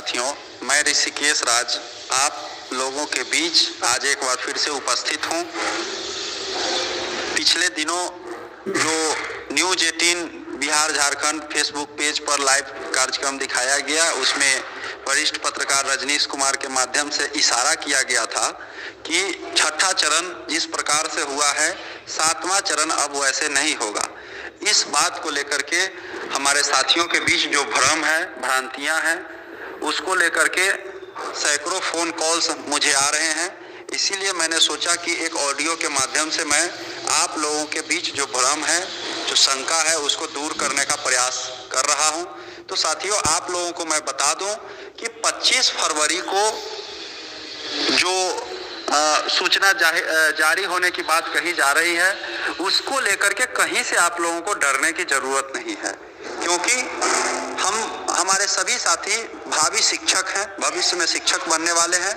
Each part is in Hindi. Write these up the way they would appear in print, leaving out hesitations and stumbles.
साथियों, मैं ऋषिकेश राज आप लोगों के बीच आज एक बार फिर से उपस्थित हूं। पिछले दिनों जो news 18 Bihar Jharkhand Facebook page पर लाइव कार्यक्रम दिखाया गया, उसमें वरिष्ठ पत्रकार रजनीश कुमार के माध्यम से इशारा किया गया था कि छठा चरण जिस प्रकार से हुआ है, सातवां चरण अब वैसे नहीं होगा। इस बात को लेकर के हमारे साथियों के बीच जो भ्रम है, भ्रांतियां हैं, उसको लेकर के सैकड़ों फोन कॉल्स मुझे आ रहे हैं। इसीलिए मैंने सोचा कि एक ऑडियो के माध्यम से मैं आप लोगों के बीच जो भ्रम है, जो शंका है, उसको दूर करने का प्रयास कर रहा हूं। तो साथियों, आप लोगों को मैं बता दूं कि 25 फरवरी को जो सूचना जारी होने की बात कही जा रही है, उसको लेकर के कहीं से आप लोगों को डरने की जरूरत नहीं है, क्योंकि हमारे सभी साथी भावी शिक्षक हैं, भविष्य में शिक्षक बनने वाले हैं।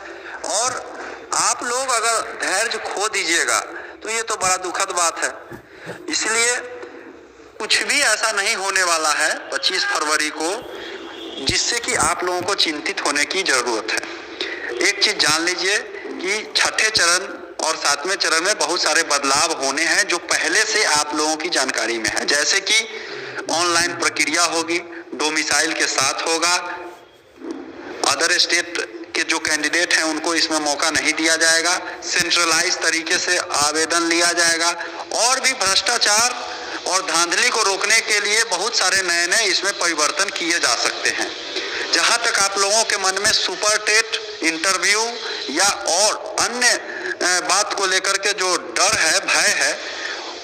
और आप लोग अगर धैर्य खो दीजिएगा तो ये तो बड़ा दुखद बात है। इसलिए कुछ भी ऐसा नहीं होने वाला है 25 फरवरी को जिससे कि आप लोगों को चिंतित होने की जरूरत है। एक चीज जान लीजिए कि छठे चरण और सातवें चरण में बहुत सारे बदलाव होने हैं जो पहले से आप लोगों की जानकारी में है। जैसे कि ऑनलाइन प्रक्रिया होगी, डोमिसाइल के साथ होगा, अदर स्टेट के जो कैंडिडेट हैं उनको इसमें मौका नहीं दिया जाएगा, सेंट्रलाइज तरीके से आवेदन लिया जाएगा, और भी भ्रष्टाचार और धांधली को रोकने के लिए बहुत सारे नए इसमें परिवर्तन किए जा सकते हैं। जहां तक आप लोगों के मन में सुपर टेट, इंटरव्यू या और अन्य बात को लेकर के जो डर है, भय है,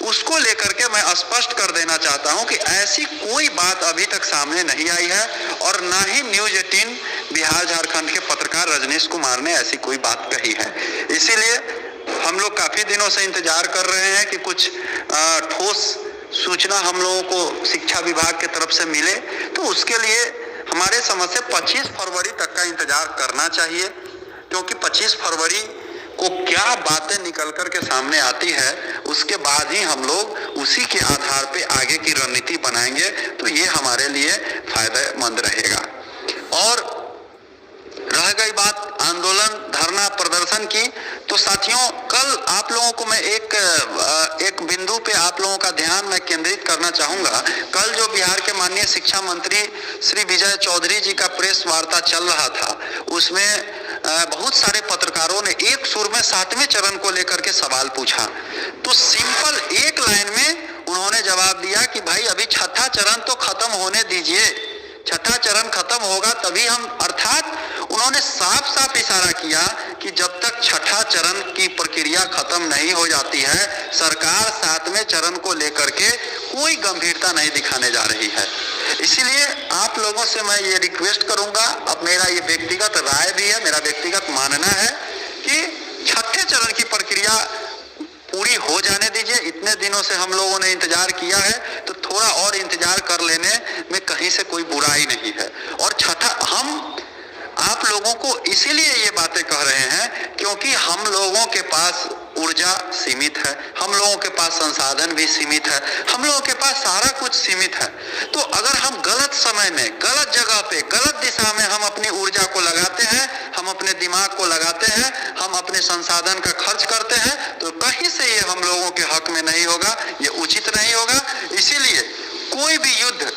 उसको लेकर के मैं स्पष्ट कर देना चाहता हूं कि ऐसी कोई बात अभी तक सामने नहीं आई है, और ना ही न्यूज 18 बिहार झारखंड के पत्रकार रजनीश कुमार ने ऐसी कोई बात कही है। इसीलिए हम लोग काफी दिनों से इंतजार कर रहे हैं कि कुछ ठोस सूचना हम लोगों को शिक्षा विभाग की तरफ से मिले। तो उसके लिए हमारे समझ से 25 फरवरी तक का इंतजार करना चाहिए, क्योंकि 25 फरवरी को क्या बातें निकल कर के सामने आती है, उसके बाद ही हम लोग उसी के आधार पे आगे की रणनीति बनाएंगे। तो ये हमारे लिए फायदेमंद रहेगा। और रह गई बात आंदोलन, धरना, प्रदर्शन की, तो साथियों कल आप लोगों को मैं एक बिंदु पे आप लोगों का ध्यान मैं केंद्रित करना चाहूंगा। कल जो बिहार के माननीय शिक्षा मंत्री श्री विजय चौधरी जी का प्रेस वार्ता चल रहा था, उसमें बहुत सारे पत्रकारों ने एक सुर में सातवें चरण को लेकर के सवाल पूछा। तो सिंपल एक लाइन में उन्होंने जवाब दिया कि भाई अभी छठा चरण तो खत्म होने दीजिए, छठा चरण खत्म होगा तभी हम, अर्थात उन्होंने साफ साफ इशारा किया कि जब तक छठा चरण की प्रक्रिया खत्म नहीं हो जाती है, सरकार सातवें चरण को लेकर के कोई गंभीरता नहीं दिखाने जा रही है। इसीलिए आप लोगों से मैं ये रिक्वेस्ट करूंगा, अब मेरा ये व्यक्तिगत राय भी है, मेरा व्यक्तिगत मानना है कि छठे चरण की प्रक्रिया पूरी हो जाने दीजिए। इतने दिनों से हम लोगों ने इंतजार किया है, तो थोड़ा और इंतजार कर लेने में कहीं से कोई बुराई नहीं है। और छठा, हम आप लोगों को इसीलिए ये बातें कह रहे हैं क्योंकि हम लोगों के पास ऊर्जा सीमित है, हम लोगों के पास संसाधन भी सीमित है, हम लोगों के पास सारा कुछ सीमित है। तो अगर हम गलत समय में, गलत जगह पे, गलत दिशा में हम अपनी ऊर्जा को लगाते हैं, हम अपने दिमाग को लगाते हैं, हम अपने संसाधन का खर्च करते हैं, तो कहीं से ये हम लोगों के हक में नहीं होगा, ये उचित नहीं होगा। इसीलिए कोई भी युद्ध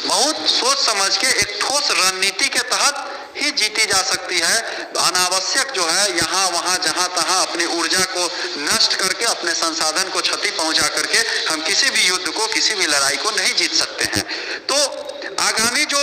बहुत सोच समझ के एक ठोस रणनीति के तहत ही जीती जा सकती है। अनावश्यक जो है यहाँ वहाँ जहाँ तहाँ अपनी ऊर्जा को नष्ट करके, अपने संसाधन को क्षति पहुंचा करके हम किसी भी युद्ध को, किसी भी लड़ाई को नहीं जीत सकते हैं। तो आगामी जो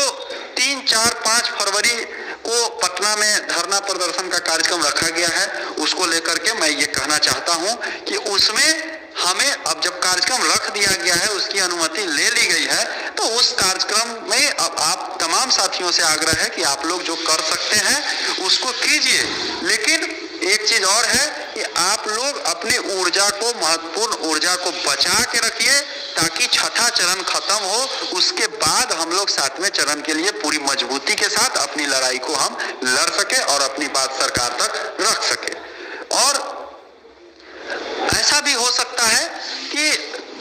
3, 4, 5 फरवरी को पटना में धरना प्रदर्शन का कार्यक्रम रखा गया है, उसको लेकर के मैं ये कहना चाहता हूँ कि उसमें हमें, अब जब कार्यक्रम रख दिया गया है, उसकी अनुमति ले ली गई है, तो उस कार्यक्रम में अब आप तमाम साथियों से आग्रह है कि आप लोग जो कर सकते हैं उसको कीजिए। लेकिन एक चीज और है कि आप लोग अपनी ऊर्जा को, महत्वपूर्ण ऊर्जा को बचा के रखिए, ताकि छठा चरण खत्म हो, उसके बाद हम लोग सातवें चरण के लिए पूरी मजबूती के साथ अपनी लड़ाई को हम लड़ सके और अपनी बात सरकार तक रख सके। और ऐसा भी हो सकता है कि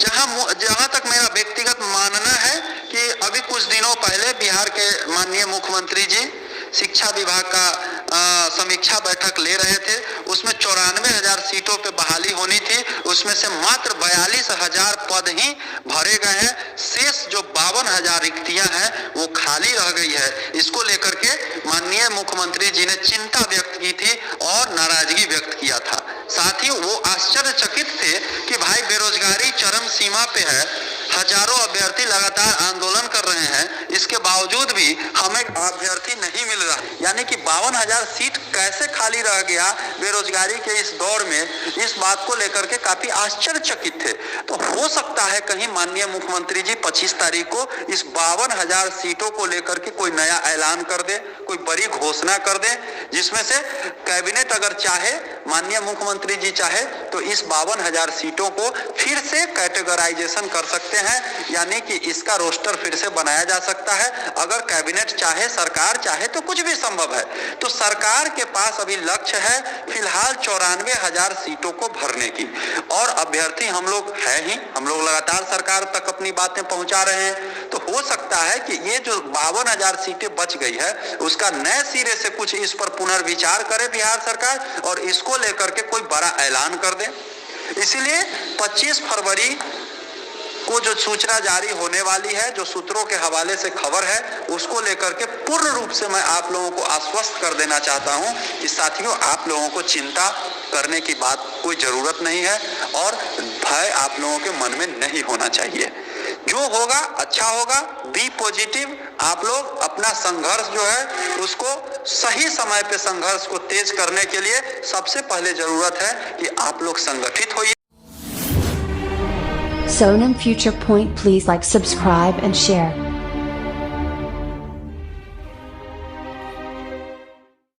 जहां तक मेरा व्यक्तिगत मानना है कि अभी कुछ दिनों पहले बिहार के माननीय मुख्यमंत्री जी शिक्षा विभाग का समीक्षा बैठक ले रहे थे, उसमें 94,000 सीटों पे बहाली होनी थी, उसमें से मात्र 42,000 पद ही भरे गए हैं। शेष जो 52,000 रिक्तियां हैं वो खाली रह गई है। इसको लेकर के माननीय मुख्यमंत्री जी ने चिंता व्यक्त की थी और नाराजगी व्यक्त किया था। साथ ही वो आश्चर्यचकित थे कि भाई बेरोजगारी चरम सीमा पे है, हजारों अभ्यर्थी लगातार आंदोलन कर रहे हैं, इसके बावजूद भी हमें अभ्यर्थी नहीं मिल रहा। यानी कि 52,000 सीट कैसे खाली रह गया बेरोजगारी के इस दौर में, इस बात को लेकर के काफी आश्चर्यचकित थे। तो हो सकता है कहीं माननीय मुख्यमंत्री जी 25 तारीख को इस 52,000 सीटों को लेकर के कोई नया ऐलान कर दे, कोई बड़ी घोषणा कर दे, जिसमें से कैबिनेट अगर चाहे, माननीय मुख्यमंत्री जी चाहे तो इस 52,000 सीटों को फिर से कैटेगराइजेशन कर सकते हैं, यानी कि इसका रोस्टर फिर से बनाया जा सकता है। अगर कैबिनेट चाहे, सरकार चाहे तो कुछ भी संभव है। तो सरकार के पास अभी लक्ष्य है फिलहाल 94,000 सीटों को भरने की, और अभ्यर्थी हम लोग है ही, हम लोग लगातार सरकार तक अपनी बातें पहुंचा रहे हैं। तो हो सकता है कि ये जो 52,000 सीटें बच गई है उसका नए सिरे से कुछ इस पर पुनर्विचार करे बिहार सरकार और इसको लेकर के कोई बड़ा ऐलान कर दे। इसीलिए 25 फरवरी को जो सूचना जारी होने वाली है, जो सूत्रों के हवाले से खबर है, उसको लेकर के पूर्ण रूप से मैं आप लोगों को आश्वस्त कर देना चाहता हूं कि साथियों, आप लोगों को चिंता करने की बात कोई जरूरत नहीं है और भय आप लोगों के मन में नहीं होना चाहिए। जो होगा अच्छा होगा, बी पॉजिटिव। आप लोग अपना संघर्ष जो है उसको सही समय पे संघर्ष को तेज करने के लिए सबसे पहले जरूरत है कि आप लोग संगठित होइए। Sonam Future Point, please like, subscribe and share.